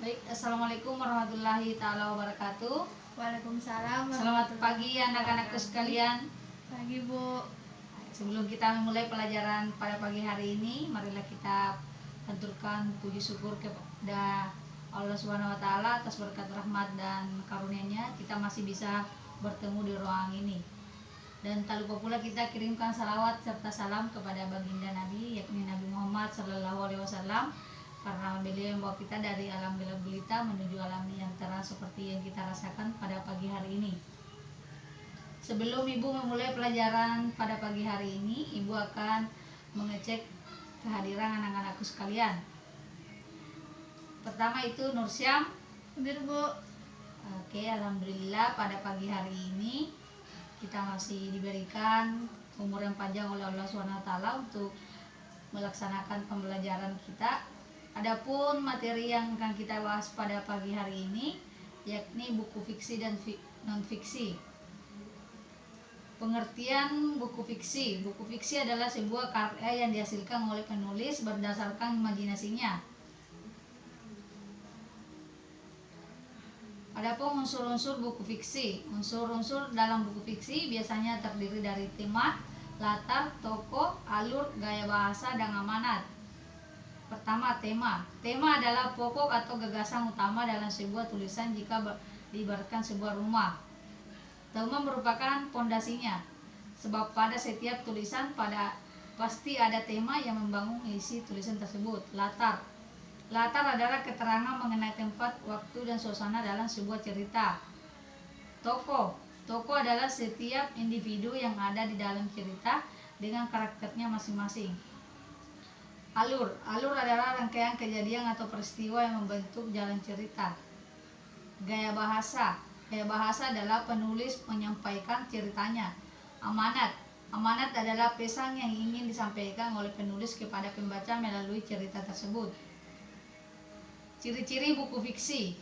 Baik, assalamualaikum warahmatullahi taala wabarakatuh. Waalaikumsalam. Selamat pagi anak-anakku sekalian. Pagi Bu. Sebelum kita memulai pelajaran pada pagi hari ini, marilah kita haturkan puji syukur kepada Allah Subhanahu wa taala atas berkat rahmat dan karunia-Nya kita masih bisa bertemu di ruang ini. Dan tak lupa pula kita kirimkan salawat serta salam kepada baginda Nabi, yakni Nabi Muhammad SAW, karena beliau yang membawa kita dari alam gelap gulita menuju alam yang terang seperti yang kita rasakan pada pagi hari ini. Sebelum Ibu memulai pelajaran pada pagi hari ini, Ibu akan mengecek kehadiran anak-anakku sekalian. Pertama itu Nursyam. Hadir Bu. Oke, alhamdulillah pada pagi hari ini kita masih diberikan umur yang panjang oleh Allah SWT untuk melaksanakan pembelajaran kita. Adapun materi yang akan kita bahas pada pagi hari ini yakni buku fiksi dan non-fiksi. Pengertian buku fiksi. Buku fiksi adalah sebuah karya yang dihasilkan oleh penulis berdasarkan imajinasinya. Adapun unsur-unsur buku fiksi. Unsur-unsur dalam buku fiksi biasanya terdiri dari tema, latar, tokoh, alur, gaya bahasa, dan amanat. Pertama, tema. Tema adalah pokok atau gagasan utama dalam sebuah tulisan jika diibaratkan sebuah rumah. Tema merupakan pondasinya, sebab pada setiap tulisan pasti ada tema yang membangun isi tulisan tersebut. Latar. Latar adalah keterangan mengenai tempat, waktu, dan suasana dalam sebuah cerita. Tokoh. Tokoh adalah setiap individu yang ada di dalam cerita dengan karakternya masing-masing. Alur. Alur adalah rangkaian kejadian atau peristiwa yang membentuk jalan cerita. Gaya bahasa. Gaya bahasa adalah penulis menyampaikan ceritanya. Amanat. Amanat adalah pesan yang ingin disampaikan oleh penulis kepada pembaca melalui cerita tersebut. Ciri-ciri buku fiksi.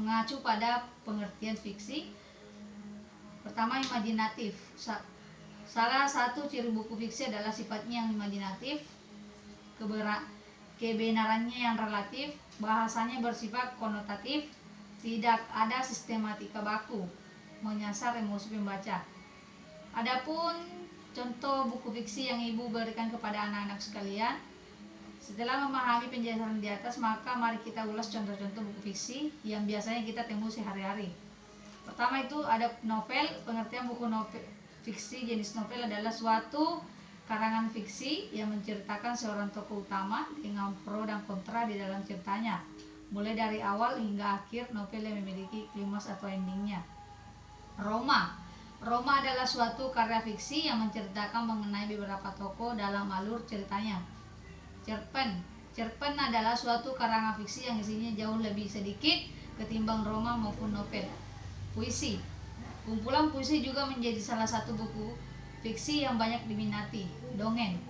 Mengacu pada pengertian fiksi. Pertama, imajinatif. Salah satu ciri buku fiksi adalah sifatnya yang imajinatif. Kebenarannya yang relatif, bahasanya bersifat konotatif, tidak ada sistematika baku, menyasar emosi pembaca. Adapun contoh buku fiksi yang Ibu berikan kepada anak-anak sekalian, setelah memahami penjelasan di atas, maka mari kita ulas contoh-contoh buku fiksi yang biasanya kita temui sehari-hari. Pertama itu ada novel. Pengertian buku novel fiksi jenis novel adalah suatu karangan fiksi yang menceritakan seorang tokoh utama dengan pro dan kontra di dalam ceritanya, mulai dari awal hingga akhir novel yang memiliki klimaks atau endingnya. Roma. Roma adalah suatu karya fiksi yang menceritakan mengenai beberapa tokoh dalam alur ceritanya. Cerpen. Cerpen adalah suatu karangan fiksi yang isinya jauh lebih sedikit ketimbang Roma maupun novel. Puisi. Kumpulan puisi juga menjadi salah satu buku fiksi yang banyak diminati. Dongeng.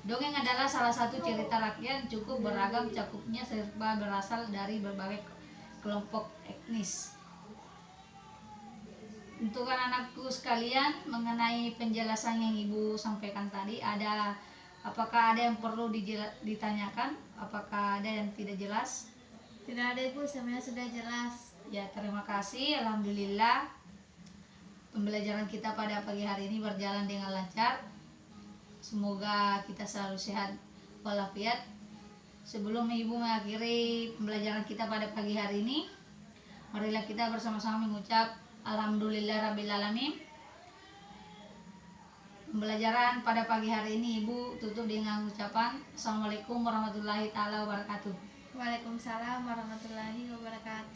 Dongeng adalah salah satu cerita rakyat cukup beragam cakupnya serta berasal dari berbagai kelompok etnis. Untuk anak-anakku sekalian, mengenai penjelasan yang Ibu sampaikan tadi, apakah ada yang perlu ditanyakan? Apakah ada yang tidak jelas? Tidak ada Ibu, semuanya sudah jelas. Ya, terima kasih. Alhamdulillah pembelajaran kita pada pagi hari ini berjalan dengan lancar. Semoga kita selalu sehat walafiat. Sebelum Ibu mengakhiri pembelajaran kita pada pagi hari ini, marilah kita bersama-sama mengucap Alhamdulillahirrabbilalamin. Pembelajaran pada pagi hari ini Ibu tutup dengan ucapan Assalamualaikum warahmatullahi taala wabarakatuh. Waalaikumsalam warahmatullahi wabarakatuh.